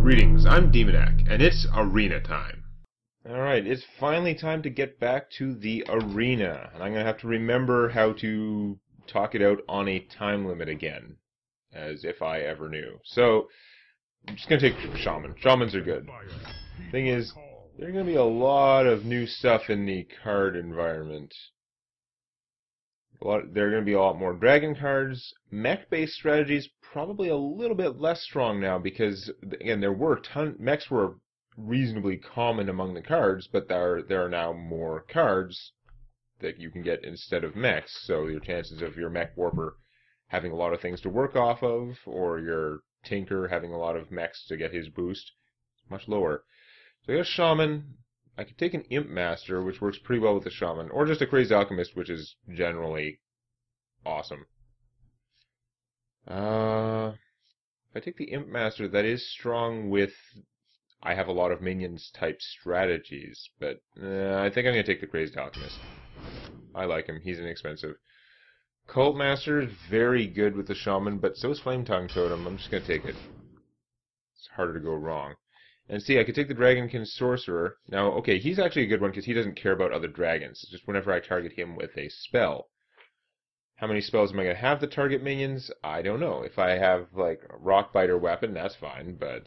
Greetings, I'm Demonac, and it's arena time. Alright, it's finally time to get back to the arena, and I'm going to have to remember how to talk it out on a time limit again, as if I ever knew. So, I'm just going to take Shaman. Shamans are good. Thing is, there's going to be a lot of new stuff in the card environment. There are going to be a lot more dragon cards. Mech-based strategies probably a little bit less strong now because, again, mechs were reasonably common among the cards, but there are now more cards that you can get instead of mechs. So your chances of your mech warper having a lot of things to work off of, or your tinker having a lot of mechs to get his boost, is much lower. So I got a Shaman. I could take an Imp Master, which works pretty well with the Shaman, or just a Crazed Alchemist, which is generally awesome. If I take the Imp Master, that is strong with I have a lot of minions type strategies, but I think I'm going to take the Crazed Alchemist. I like him. He's inexpensive. Cult Master is very good with the Shaman, but so is Flame Tongue Totem. I'm just going to take it. It's harder to go wrong. And see, I could take the Dragonkin Sorcerer. Now, okay, he's actually a good one because he doesn't care about other dragons. It's just whenever I target him with a spell. How many spells am I going to have to target minions? I don't know. If I have, like, a Rock Biter weapon, that's fine, but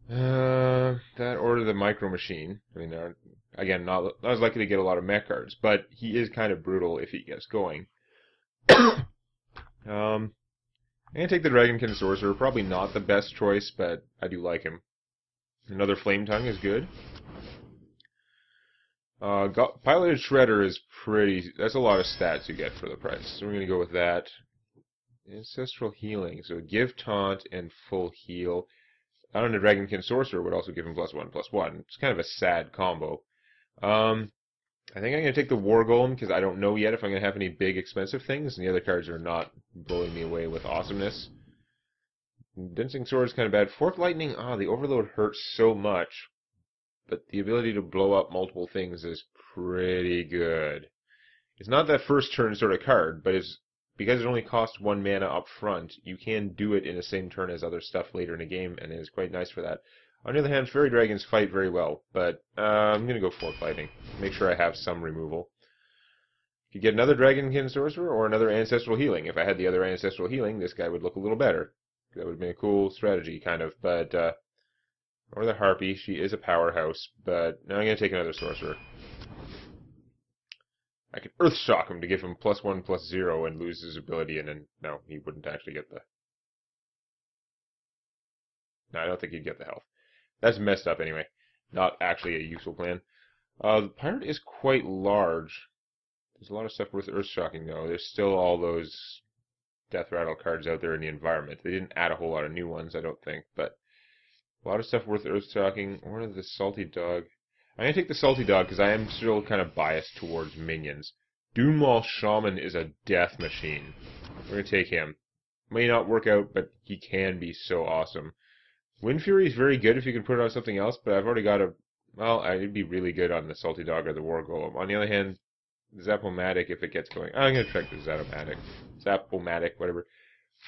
that or the Micro Machine. I mean, they're, again, not as likely to get a lot of mech cards, but he is kind of brutal if he gets going. I'm going to take the Dragonkin Sorcerer. Probably not the best choice, but I do like him. Another Flame Tongue is good. Piloted Shredder is pretty... That's a lot of stats you get for the price. So we're going to go with that. Ancestral Healing. So give Taunt and full heal. I don't know, Dragonkin Sorcerer would also give him +1/+1. It's kind of a sad combo. I think I'm going to take the War Golem because I don't know yet if I'm going to have any big expensive things, and the other cards are not blowing me away with awesomeness. Dancing Sword is kind of bad. Fork Lightning, the Overload hurts so much, but the ability to blow up multiple things is pretty good. It's not that first turn sort of card, but it's because it only costs 1 mana up front, you can do it in the same turn as other stuff later in the game, and it is quite nice for that. On the other hand, Fairy Dragons fight very well, but I'm going to go Fork Lightning. Make sure I have some removal. You could get another Dragonkin Sorcerer or another Ancestral Healing. If I had the other Ancestral Healing, this guy would look a little better. That would have been a cool strategy, kind of, but, or the Harpy. She is a powerhouse, but now I'm going to take another Sorcerer. I could Earthshock him to give him +1/+0 and lose his ability, and then, no, he wouldn't actually get the... No, I don't think he'd get the health. That's messed up anyway. Not actually a useful plan. The pirate is quite large. There's a lot of stuff worth Earthshocking, though. There's still all those Death Rattle cards out there in the environment. They didn't add a whole lot of new ones, I don't think, but a lot of stuff worth Earthshocking. Or the Salty Dog. I'm going to take the Salty Dog because I am still kind of biased towards minions. Doomwall Shaman is a death machine. We're going to take him. May not work out, but he can be so awesome. Wind Fury is very good if you can put it on something else, but I've already got a... Well, I'd be really good on the Salty Dog or the War Golem. On the other hand, Zap-O-Matic, if it gets going... I'm going to check the Zap-O-Matic. Zap-O-Matic, whatever.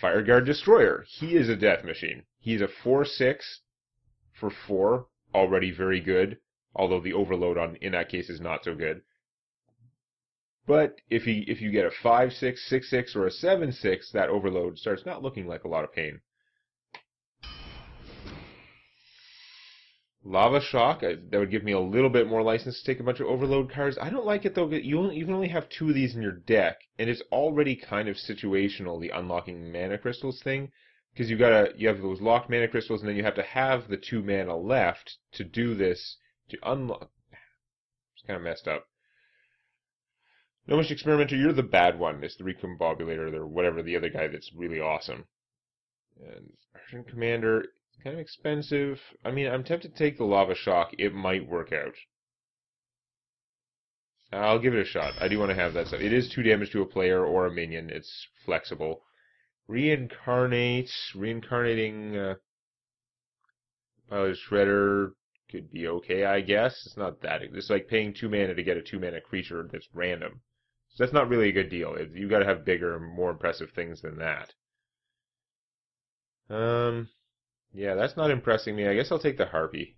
Fireguard Destroyer. He is a death machine. He's a 4/6 for 4. Already very good. Although the overload in that case is not so good. But if you get a 5/6, 6/6, or a 7/6, that overload starts not looking like a lot of pain. Lava Shock, that would give me a little bit more license to take a bunch of overload cards. I don't like it though, you can only have 2 of these in your deck, and it's already kind of situational, the unlocking mana crystals thing, because you have those locked mana crystals, and then you have to have the 2 mana left to do this, to unlock. It's kind of messed up. Gnomish Experimenter, you're the bad one. It's the Recombobulator, or whatever, the other guy that's really awesome. And Argent Commander... kind of expensive. I mean, I'm tempted to take the Lava Shock. It might work out. I'll give it a shot. I do want to have that stuff. It is 2 damage to a player or a minion. It's flexible. Reincarnating Pilot Shredder could be okay, I guess. It's not that. It's like paying 2 mana to get a 2 mana creature that's random. So that's not really a good deal. You've got to have bigger, more impressive things than that. Yeah, that's not impressing me. I guess I'll take the Harpy.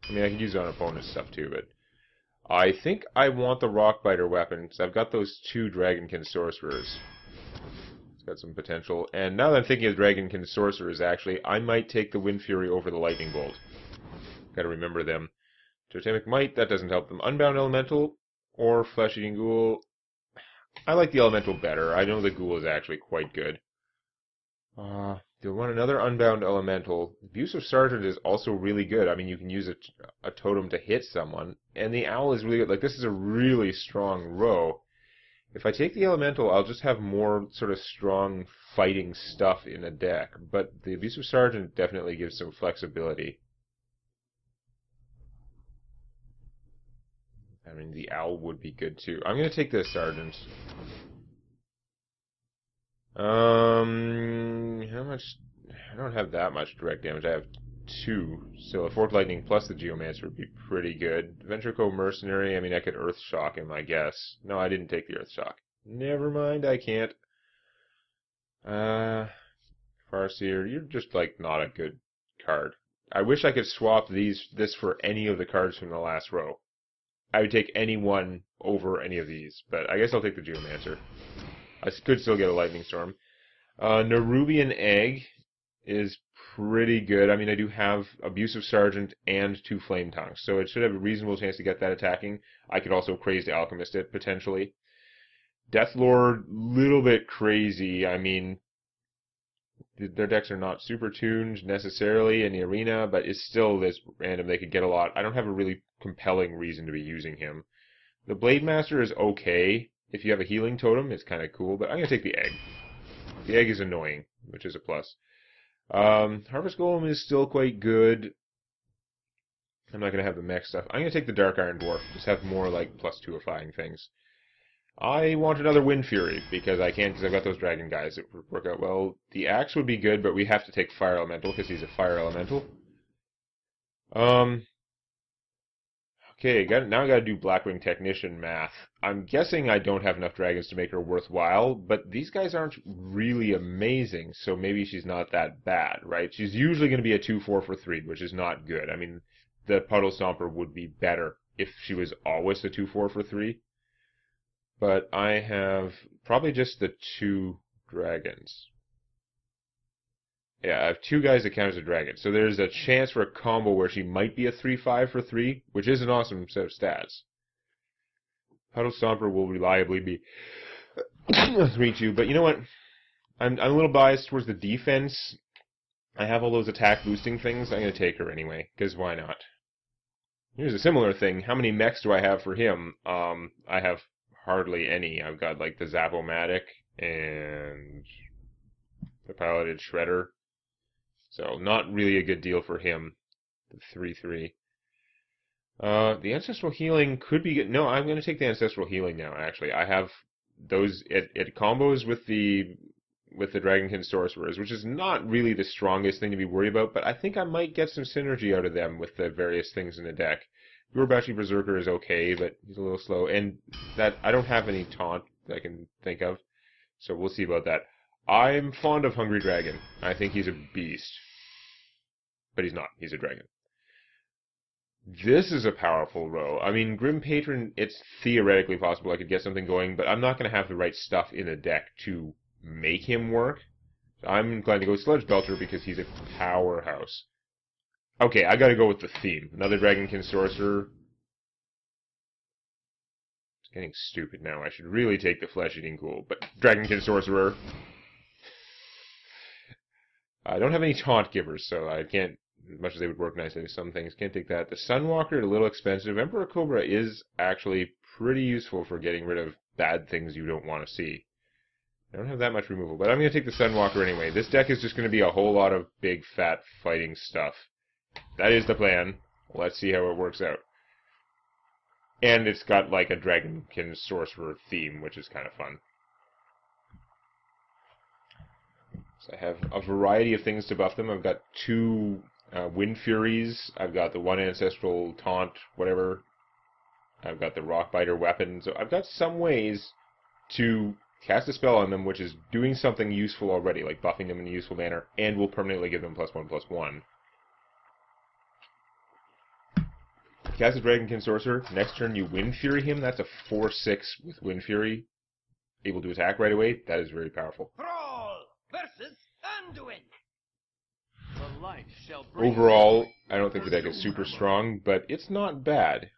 I mean, I can use it on opponent's stuff too, but I think I want the Rockbiter weapon because I've got those two Dragonkin Sorcerers. It's got some potential. And now that I'm thinking of Dragonkin Sorcerers, actually, I might take the Wind Fury over the Lightning Bolt. Gotta remember them. Totemic Might, that doesn't help them. Unbound Elemental or Flesh-Eating Ghoul. I like the Elemental better. I know the Ghoul is actually quite good. You'll want another Unbound Elemental. Abusive Sergeant is also really good. I mean, you can use a totem to hit someone. And the Owl is really good. Like, this is a really strong row. If I take the Elemental, I'll just have more sort of strong fighting stuff in a deck. But the Abusive Sergeant definitely gives some flexibility. I mean, the Owl would be good too. I'm going to take the Sergeant. How much? I don't have that much direct damage. I have 2. So a Forked Lightning plus the Geomancer would be pretty good. Ventrico Mercenary, I mean, I could Earth Shock him, I guess. No, I didn't take the Earth Shock. Never mind, I can't. Farseer, you're just, like, not a good card. I wish I could swap this for any of the cards from the last row. I would take any one over any of these, but I guess I'll take the Geomancer. I could still get a Lightning Storm. Nerubian Egg is pretty good. I mean, I do have Abusive Sergeant and 2 Flame Tongues, so it should have a reasonable chance to get that attacking. I could also Crazed Alchemist it, potentially. Deathlord, little bit crazy. I mean, their decks are not super tuned necessarily in the arena, but it's still this random. They could get a lot. I don't have a really compelling reason to be using him. The Blade Master is okay. If you have a healing totem, it's kind of cool, but I'm going to take the Egg. The Egg is annoying, which is a plus. Harvest Golem is still quite good. I'm not going to have the mech stuff. I'm going to take the Dark Iron Dwarf. Just have more, like, +2ifying things. I want another Wind Fury, because I can't, because I've got those dragon guys that work out well. The Axe would be good, but we have to take Fire Elemental, because he's a Fire Elemental. Okay, now I gotta do Blackwing Technician math. I'm guessing I don't have enough dragons to make her worthwhile, but these guys aren't really amazing, so maybe she's not that bad, right? She's usually going to be a 2/4 for 3, which is not good. I mean, the Puddle Stomper would be better if she was always a 2/4 for 3. But I have probably just the 2 dragons. Yeah, I have 2 guys that count as a dragon. So there's a chance for a combo where she might be a 3/5 for 3, which is an awesome set of stats. Puddle Stomper will reliably be a 3/2, but you know what? I'm a little biased towards the defense. I have all those attack boosting things. I'm going to take her anyway, because why not? Here's a similar thing. How many mechs do I have for him? I have hardly any. I've got like the Zap-O-Matic and the Piloted Shredder. So not really a good deal for him. The 3/3. The Ancestral Healing could be good. No, I'm going to take the Ancestral Healing now, actually. I have those, it combos with the Dragonkin Sorcerers, which is not really the strongest thing to be worried about, but I think I might get some synergy out of them with the various things in the deck. Yorubashi Berserker is okay, but he's a little slow, and that I don't have any taunt that I can think of, so we'll see about that. I'm fond of Hungry Dragon. I think he's a beast. But he's not. He's a dragon. This is a powerful row. I mean, Grim Patron, it's theoretically possible I could get something going, but I'm not going to have the right stuff in the deck to make him work. So I'm inclined to go Sludge Belcher because he's a powerhouse. Okay, I gotta go with the theme. Another Dragonkin Sorcerer. It's getting stupid now. I should really take the Flesh-Eating Ghoul, but Dragonkin Sorcerer. I don't have any Taunt Givers, so I can't, as much as they would work nicely with some things, can't take that. The Sunwalker, a little expensive. Emperor Cobra is actually pretty useful for getting rid of bad things you don't want to see. I don't have that much removal, but I'm going to take the Sunwalker anyway. This deck is just going to be a whole lot of big, fat fighting stuff. That is the plan. Let's see how it works out. And it's got like a Dragonkin Sorcerer theme, which is kind of fun. So I have a variety of things to buff them. I've got 2 Wind Furies. I've got the 1 Ancestral Taunt, whatever. I've got the Rockbiter weapon. So I've got some ways to cast a spell on them, which is doing something useful already, like buffing them in a useful manner, and will permanently give them +1/+1. Cast a Dragonkin Sorcerer. Next turn you Wind Fury him. That's a 4/6 with Wind Fury. Able to attack right away. That is very powerful. Brawl versus Anduin. The light shall bring Overall, I don't think the deck is super strong, but it's not bad. It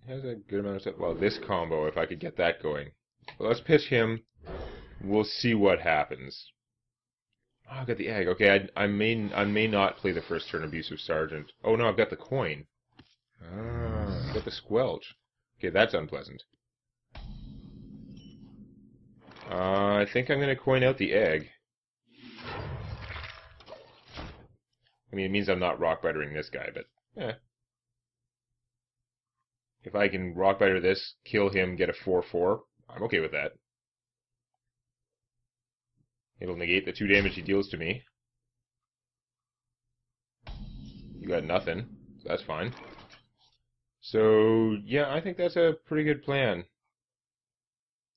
has a good amount of stuff. Well, this combo, if I could get that going. Well, let's pitch him. We'll see what happens. Oh, I've got the egg. Okay, I may not play the first turn Abusive Sergeant. Oh no, I've got the coin. Ah, I've got the Squelch. Okay, that's unpleasant. I think I'm going to coin out the egg. I mean, it means I'm not Rockbitering this guy, but eh. If I can Rockbiter this, kill him, get a 4/4, I'm okay with that. It'll negate the 2 damage he deals to me. You got nothing, so that's fine. So, yeah, I think that's a pretty good plan.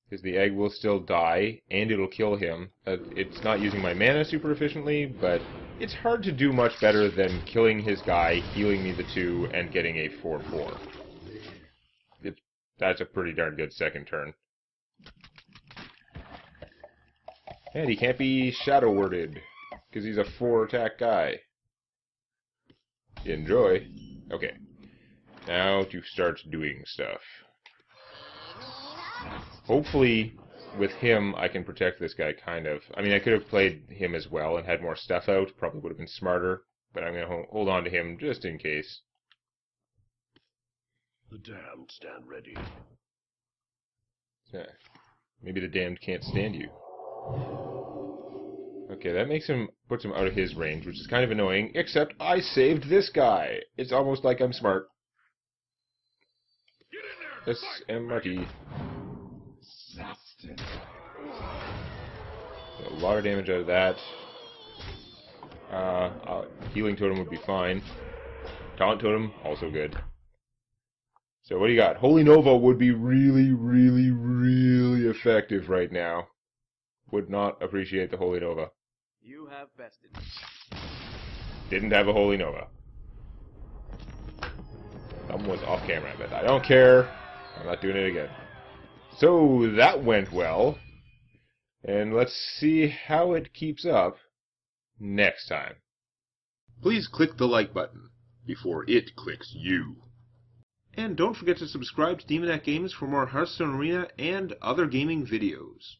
Because the egg will still die, and it'll kill him. It's not using my mana super efficiently, but it's hard to do much better than killing his guy, healing me the 2, and getting a 4/4. That's a pretty darn good second turn. And he can't be Shadow Worded, because he's a 4-attack guy. Enjoy. Okay. Now to start doing stuff. Hopefully, with him, I can protect this guy, kind of. I mean, I could have played him as well and had more stuff out. Probably would have been smarter. But I'm going to hold on to him just in case. The damned stand ready. Yeah. Maybe the damned can't stand you. Okay, that puts him out of his range, which is kind of annoying, except I saved this guy. It's almost like I'm smart. SMRT. A lot of damage out of that. Healing Totem would be fine. Taunt Totem, also good. So what do you got? Holy Nova would be really, really, really effective right now. Would not appreciate the Holy Nova. You have bested. Didn't have a Holy Nova. Someone was off camera, but I don't care. I'm not doing it again. So that went well. And let's see how it keeps up next time. Please click the like button before it clicks you. And don't forget to subscribe to Demonac Games for more Hearthstone Arena and other gaming videos.